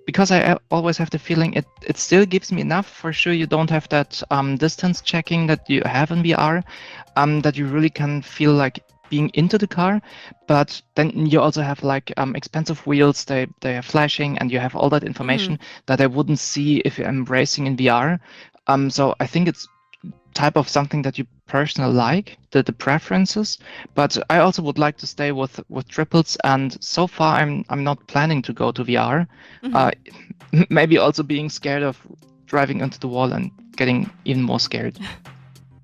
Because I always have the feeling it still gives me enough. For sure, you don't have that distance checking that you have in VR, that you really can feel like being into the car. But then you also have like expensive wheels, they are flashing, and you have all that information that I wouldn't see if I'm racing in VR. So I think it's type of something that you personally like, the preferences, but I also would like to stay with triples, and so far I'm not planning to go to VR. Maybe also being scared of driving into the wall and getting even more scared.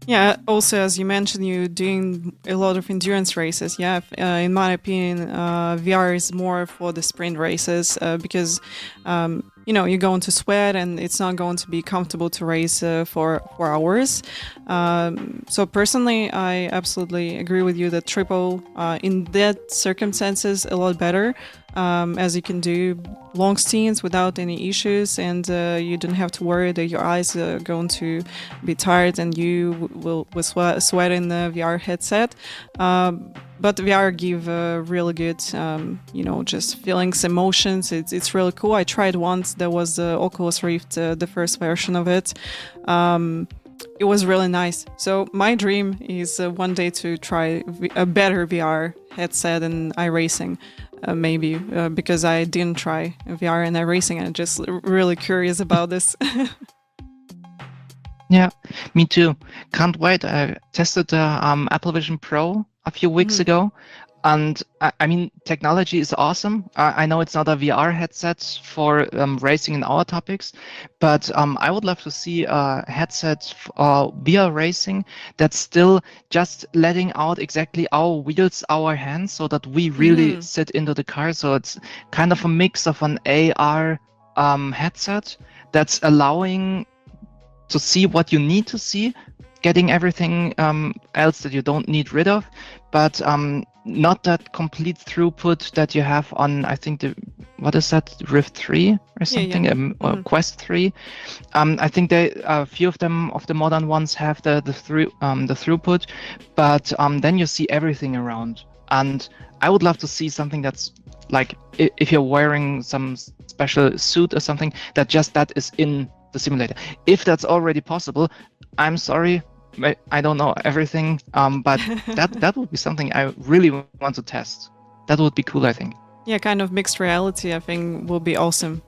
Yeah, also, as you mentioned, you're doing a lot of endurance races. Yeah, in my opinion, VR is more for the sprint races because, you're going to sweat and it's not going to be comfortable to race for 4 hours. So personally, I absolutely agree with you that triple, in that circumstances, a lot better. As you can do long stints without any issues, and you don't have to worry that your eyes are going to be tired and you will sweat in the VR headset. But VR give really good, just feelings, emotions. It's really cool. I tried once. There was the Oculus Rift, the first version of it. It was really nice. So my dream is one day to try a better VR headset than iRacing. Maybe because I didn't try VR and iRacing, and I'm just really curious about this. Yeah, me too. Can't wait. I tested the Apple Vision Pro a few weeks ago, and I mean, technology is awesome. I know it's not a VR headset for racing in our topics, but I would love to see a headset VR racing that's still just letting out exactly our wheels, our hands, so that we really sit into the car. So it's kind of a mix of an AR headset that's allowing to see what you need to see, getting everything else that you don't need rid of, but not that complete throughput that you have on, I think, what is that, Rift 3 or something, or Quest 3. I think a few of them, of the modern ones, have the throughput, but then you see everything around. And I would love to see something that's like, if you're wearing some special suit or something, that is in the simulator. If that's already possible, I'm sorry, I don't know everything, but that would be something I really want to test. That would be cool, I think. Yeah, kind of mixed reality, I think, will be awesome.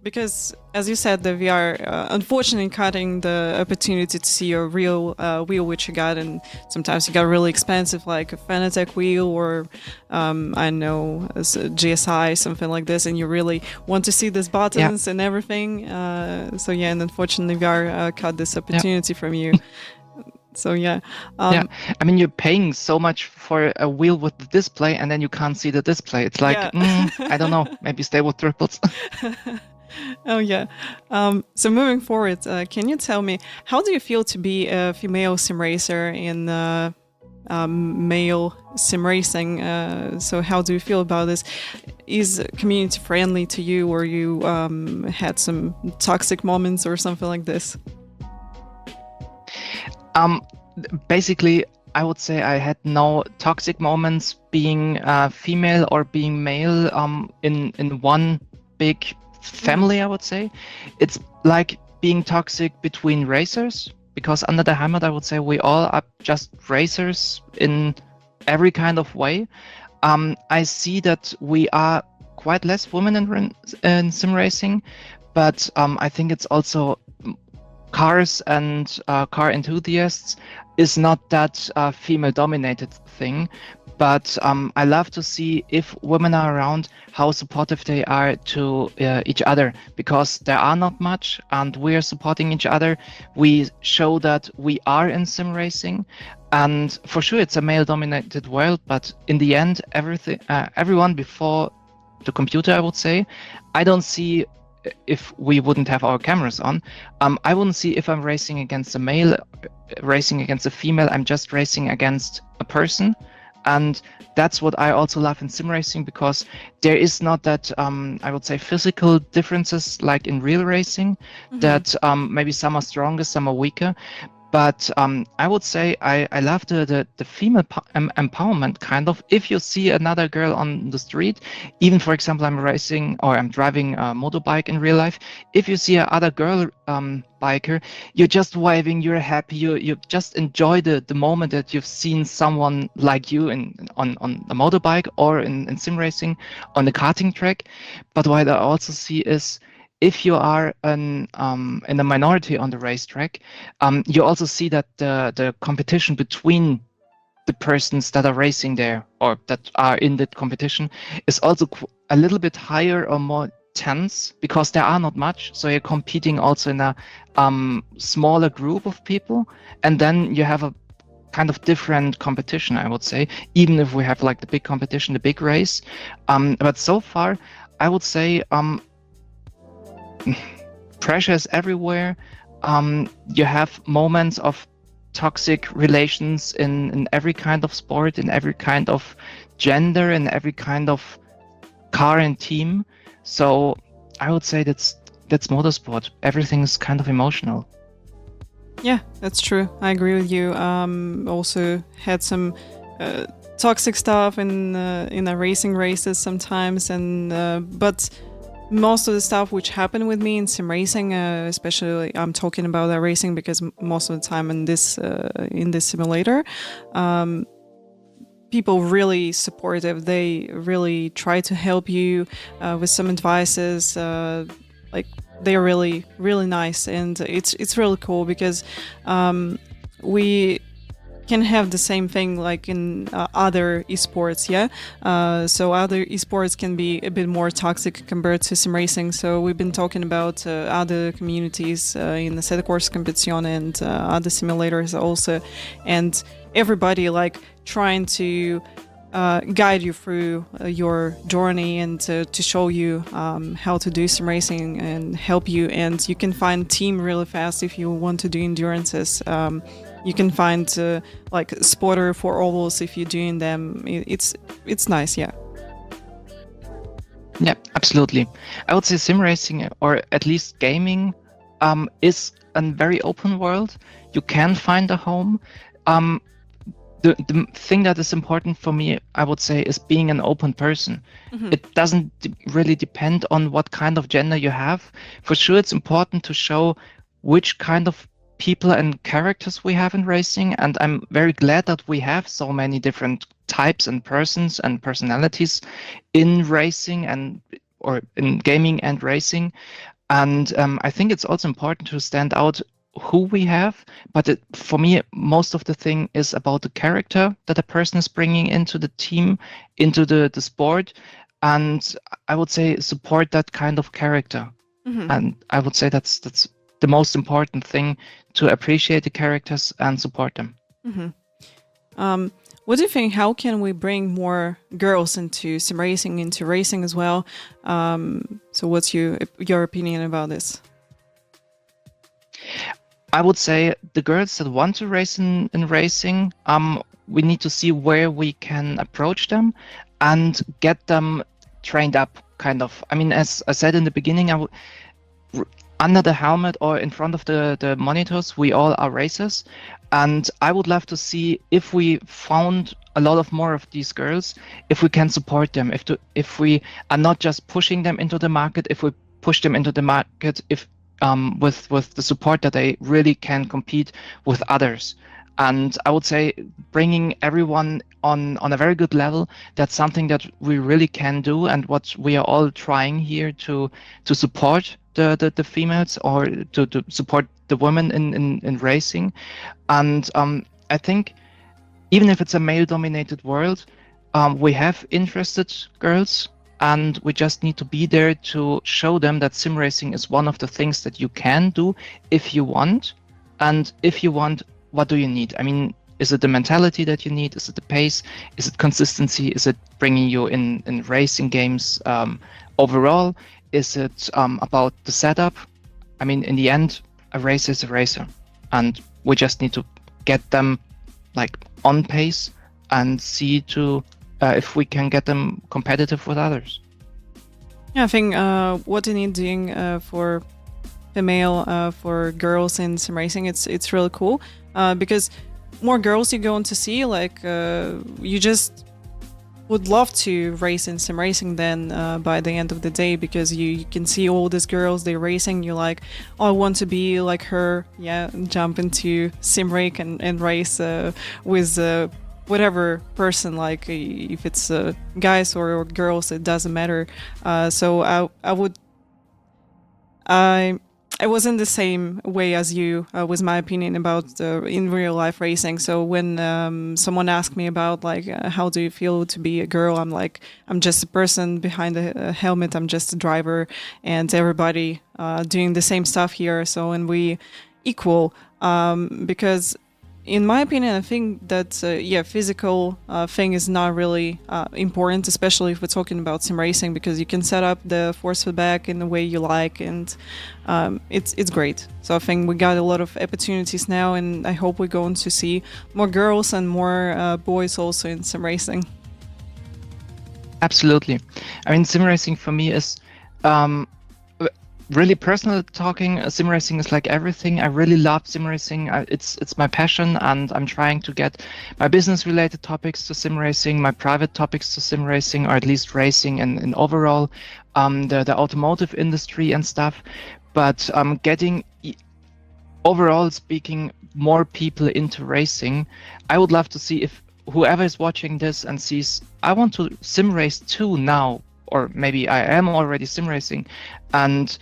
Because, as you said, the VR, unfortunately, cutting the opportunity to see a real wheel which you got, and sometimes you got really expensive, like a Fanatec wheel or, I know, a GSI, something like this, and you really want to see these buttons and everything. And unfortunately, VR cut this opportunity from you. So I mean, you're paying so much for a wheel with the display, and then you can't see the display. It's like, I don't know, maybe stay with triples. Oh yeah. So moving forward, can you tell me, how do you feel to be a female sim racer in male sim racing? So how do you feel about this? Is community friendly to you, or you had some toxic moments or something like this? Basically, I would say I had no toxic moments being female or being male in one big family, I would say. It's like being toxic between racers, because under the Heimat, I would say we all are just racers in every kind of way. I see that we are quite less women in sim racing, but I think it's also cars and car enthusiasts is not that female-dominated thing, but I love to see if women are around, how supportive they are to each other, because there are not much, and we are supporting each other. We show that we are in sim racing, and for sure it's a male-dominated world. But in the end, everyone before the computer, I would say, I don't see. If we wouldn't have our cameras on, I wouldn't see if I'm racing against a male, racing against a female. I'm just racing against a person. And that's what I also love in sim racing, because there is not that, I would say, physical differences like in real racing, that maybe some are stronger, some are weaker. But I would say I love the female empowerment kind of. If you see another girl on the street, even for example, I'm racing or I'm driving a motorbike in real life. If you see another girl biker, you're just waving, you're happy, you just enjoy the moment that you've seen someone like you on a motorbike or in sim racing on the karting track. But what I also see is, if you are in a minority on the racetrack, you also see that the competition between the persons that are racing there or that are in that competition is also a little bit higher or more tense, because there are not much. So you're competing also in a smaller group of people, and then you have a kind of different competition, I would say, even if we have like the big competition, the big race. But so far, I would say pressure is everywhere. You have moments of toxic relations in every kind of sport, in every kind of gender, in every kind of car and team. So I would say that's motorsport. Everything is kind of emotional. Yeah, that's true. I agree with you. Also had some toxic stuff in the racing races sometimes, and but most of the stuff which happened with me in sim racing, especially I'm talking about that racing because most of the time in this simulator, people really supportive. They really try to help you with some advices. Like they're really nice, and it's really cool because we can have the same thing like in other esports, yeah. So other esports can be a bit more toxic compared to sim racing. So we've been talking about other communities in the Assetto Corsa Competizione and other simulators also, and everybody like trying to guide you through your journey and to show you how to do sim racing and help you. And you can find team really fast if you want to do endurances. You can find like spotter for ovals if you're doing them. It's nice, yeah. Yeah, absolutely. I would say sim racing, or at least gaming, is a very open world. You can find a home. The thing that is important for me, I would say, is being an open person. It doesn't really depend on what kind of gender you have. For sure, it's important to show which kind of people and characters we have in racing, and I'm very glad that we have so many different types and persons and personalities in racing or in gaming and racing. And I think it's also important to stand out who we have, but for me, most of the thing is about the character that a person is bringing into the team, into the sport, and I would say support that kind of character. And I would say that's the most important thing, to appreciate the characters and support them. What do you think? How can we bring more girls into sim racing, into racing as well? So what's your opinion about this? I would say the girls that want to race in racing, we need to see where we can approach them and get them trained up, kind of. I mean, as I said in the beginning, under the helmet or in front of the monitors, we all are racers. And I would love to see if we found a lot of more of these girls, if we can support them, if we are not just pushing them into the market, if we push them into the market, with the support that they really can compete with others. And I would say bringing everyone on a very good level, that's something that we really can do, and what we are all trying here to support the females, or to support the women in racing. And I think even if it's a male-dominated world, we have interested girls, and we just need to be there to show them that sim racing is one of the things that you can do if you want. And if you want, what do you need? I mean, is it the mentality that you need? Is it the pace? Is it consistency? Is it bringing you in racing games overall? Is it about the setup? I mean, in the end, a racer is a racer, and we just need to get them like on pace and see to if we can get them competitive with others. Yeah, I think what you need doing for female, for girls in sim racing, it's really cool because more girls you're going to see, like you just would love to race in sim racing then by the end of the day, because you can see all these girls, they're racing, you're like, oh, I want to be like her, jump into sim rake and race with whatever person, like if it's guys or girls, it doesn't matter. So I was in the same way as you with my opinion about in real life racing. So when someone asked me about like how do you feel to be a girl, I'm like, I'm just a person behind a helmet, I'm just a driver, and everybody doing the same stuff here. So and we equal because in my opinion, I think that physical thing is not really important, especially if we're talking about sim racing, because you can set up the force feedback in the way you like, and it's great. So I think we got a lot of opportunities now, and I hope we're going to see more girls and more boys also in sim racing. Absolutely. I mean, sim racing for me is really personal talking. Sim racing is like everything. I really love sim racing. It's my passion, and I'm trying to get my business related topics to sim racing, my private topics to sim racing, or at least racing and overall the automotive industry and stuff. But getting overall speaking more people into racing, I would love to see if whoever is watching this and sees, I want to sim race too now, or maybe I am already sim racing, and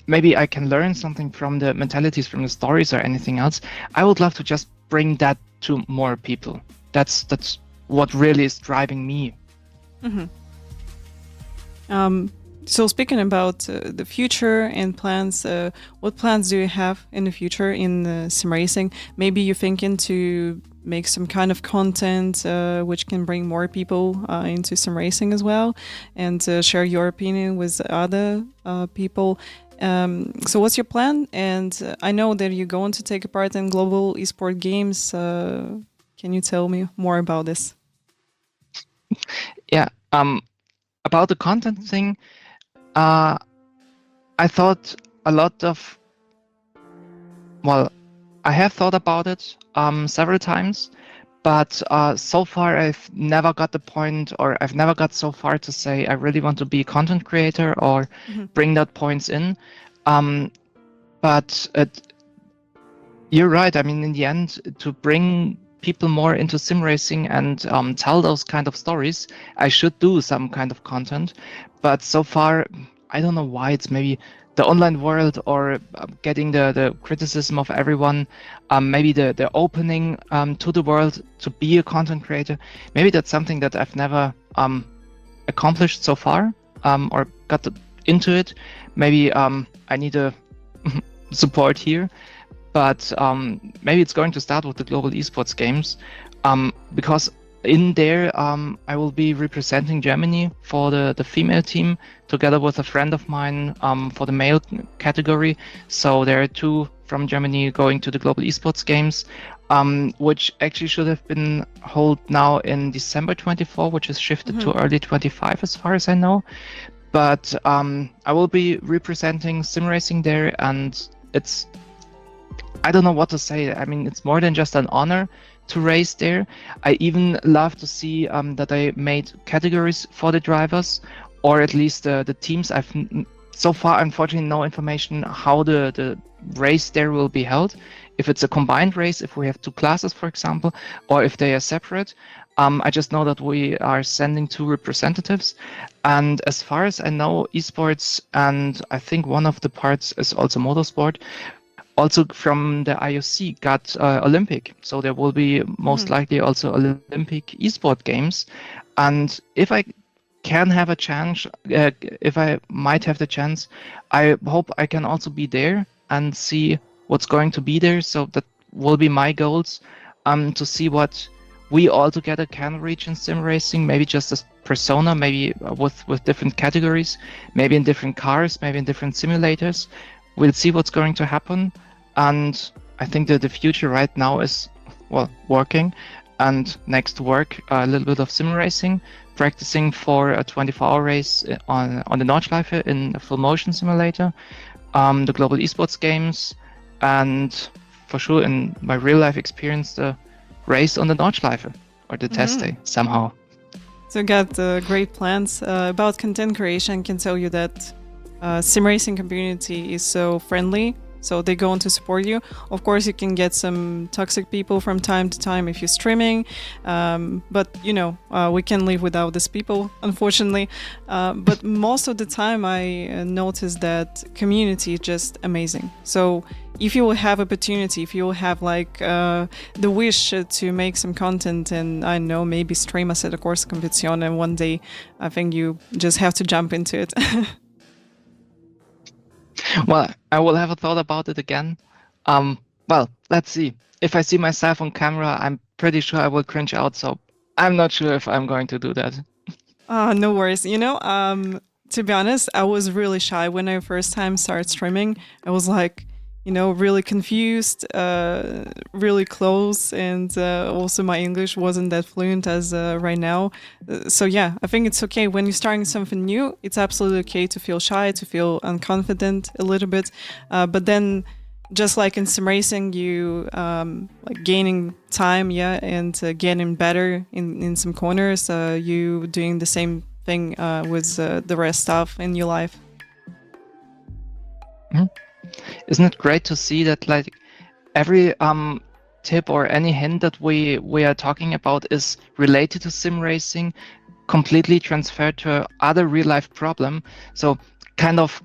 maybe I can learn something from the mentalities, from the stories, or anything else. I would love to just bring that to more people. That's what really is driving me. Mm-hmm. So speaking about the future and plans, what plans do you have in the future in sim racing? Maybe you're thinking to make some kind of content which can bring more people into sim racing as well, and share your opinion with other people. So what's your plan? And I know that you're going to take part in global eSport games. Can you tell me more about this? Yeah, about the content thing, I thought a lot of, well, I have thought about it several times, but so far I've never got the point, or I've never got so far to say I really want to be a content creator or bring that points in. But you're right. I mean, in the end, to bring people more into sim racing and tell those kind of stories, I should do some kind of content. But so far, I don't know why. It's maybe the online world, or getting the criticism of everyone, maybe the opening to the world to be a content creator. Maybe that's something that I've never accomplished so far, or got into it. Maybe I need a support here. But maybe it's going to start with the global esports games, because in there I will be representing Germany for the female team, together with a friend of mine for the male category. So there are two from Germany going to the global esports games, which actually should have been held now in December 24, which is shifted to early 25 as far as I know. But I will be representing sim racing there, and I don't know what to say. I mean, it's more than just an honor to race there. I even love to see that I made categories for the drivers, or at least the teams. I've so far, unfortunately, no information how the race there will be held. If it's a combined race, if we have two classes, for example, or if they are separate. I just know that we are sending two representatives. And as far as I know, esports, and I think one of the parts is also motorsport, also from the IOC got Olympic. So there will be most likely also Olympic esport games. And if I can have a chance, if I might have the chance, I hope I can also be there and see what's going to be there. So that will be my goals, to see what we all together can reach in sim racing, maybe just as persona, maybe with different categories, maybe in different cars, maybe in different simulators. We'll see what's going to happen. And I think that the future right now is, well, working, and next to work, a little bit of sim racing, practicing for a 24-hour race on the Nordschleife in a full motion simulator, the global eSports games, and for sure in my real life experience, the race on the Nordschleife or the test day somehow. So you got great plans. About content creation, I can tell you that sim racing community is so friendly. So they go on to support you. Of course, you can get some toxic people from time to time if you're streaming. But, we can live without these people, unfortunately. But most of the time, I notice that community is just amazing. So if you will have opportunity, if you will have the wish to make some content and, I don't know, maybe stream a set of course competition, and one day, I think you just have to jump into it. Well, I will have a thought about it again. Well, let's see. If I see myself on camera, I'm pretty sure I will cringe out. So I'm not sure if I'm going to do that. No worries. To be honest, I was really shy when I first time started streaming. I was really confused, really close, and also my English wasn't that fluent as right now. So yeah, I think it's okay when you're starting something new. It's absolutely okay to feel shy, to feel unconfident a little bit, but then just like in sim racing, you gaining time, and getting better in some corners. You doing the same thing with the rest stuff in your life. Mm-hmm. Isn't it great to see that every tip or any hint that we are talking about is related to sim racing, completely transferred to other real life problem? So kind of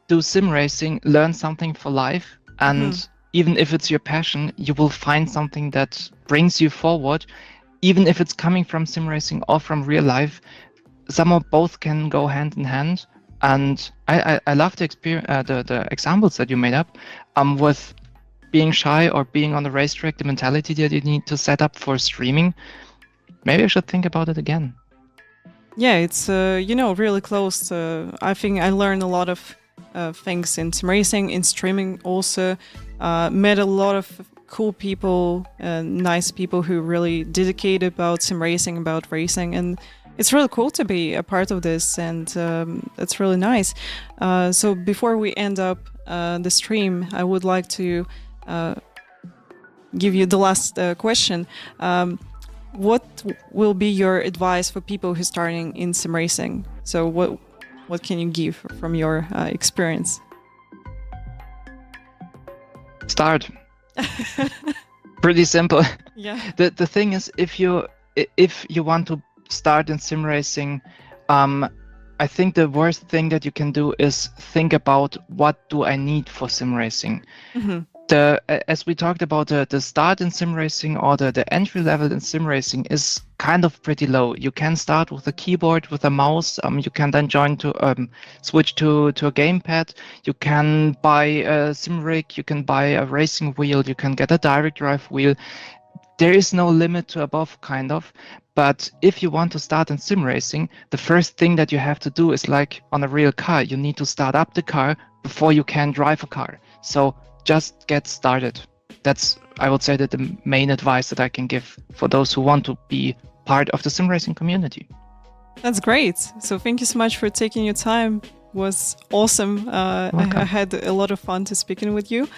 do sim racing, learn something for life, and even if it's your passion, you will find something that brings you forward, even if it's coming from sim racing or from real life. Some of both can go hand in hand. And I love the experience, the examples that you made up, with being shy or being on the racetrack, the mentality that you need to set up for streaming. Maybe I should think about it again. Yeah, it's really close. I think I learned a lot of things in sim racing, in streaming also. Met a lot of cool people, nice people who really dedicated about sim racing, about racing, and it's really cool to be a part of this, and it's really nice. So before we end up the stream, I would like to give you the last question. What will be your advice for people who are starting in sim racing? So what can you give from your experience? Start. Pretty simple. Yeah. The thing is, if you want to start in sim racing, I think the worst thing that you can do is think about what do I need for sim racing. As we talked about, the start in sim racing or the entry level in sim racing is kind of pretty low. You can start with a keyboard, with a mouse. You can then switch to a gamepad. You can buy a sim rig. You can buy a racing wheel. You can get a direct drive wheel. There is no limit to above, kind of. But if you want to start in sim racing, the first thing that you have to do is like on a real car. You need to start up the car before you can drive a car. So just get started. That's, I would say, that the main advice that I can give for those who want to be part of the sim racing community. That's great. So thank you so much for taking your time. It was awesome. I had a lot of fun to speaking with you.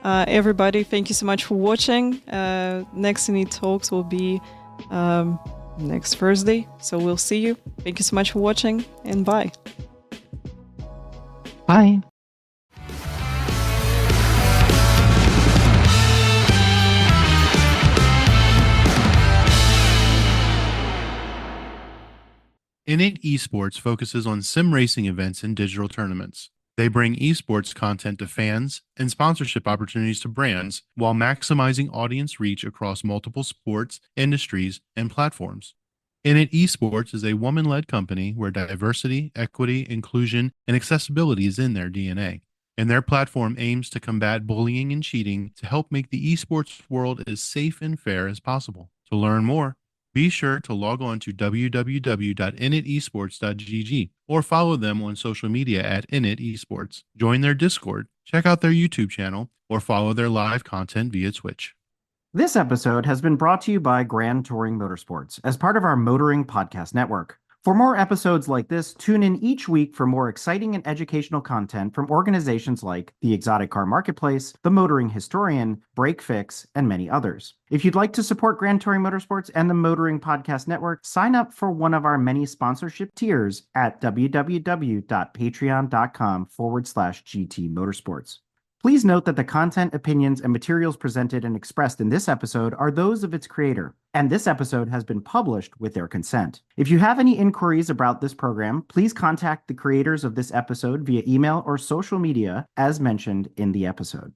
Everybody, thank you so much for watching. Next INIT Talks will be next Thursday. So we'll see you. Thank you so much for watching, and bye. Bye. INIT Esports focuses on sim racing events and digital tournaments. They bring esports content to fans and sponsorship opportunities to brands while maximizing audience reach across multiple sports, industries, and platforms. INIT Esports is a woman-led company where diversity, equity, inclusion, and accessibility is in their DNA. And their platform aims to combat bullying and cheating to help make the esports world as safe and fair as possible. To learn more, be sure to log on to www.initesports.gg or follow them on social media at INIT Esports. Join their Discord, check out their YouTube channel, or follow their live content via Twitch. This episode has been brought to you by Grand Touring Motorsports as part of our Motoring Podcast Network. For more episodes like this, tune in each week for more exciting and educational content from organizations like the Exotic Car Marketplace, the Motoring Historian, Break Fix, and many others. If you'd like to support Grand Touring Motorsports and the Motoring Podcast Network, sign up for one of our many sponsorship tiers at www.patreon.com/GT Motorsports. Please note that the content, opinions, and materials presented and expressed in this episode are those of its creator, and this episode has been published with their consent. If you have any inquiries about this program, please contact the creators of this episode via email or social media as mentioned in the episode.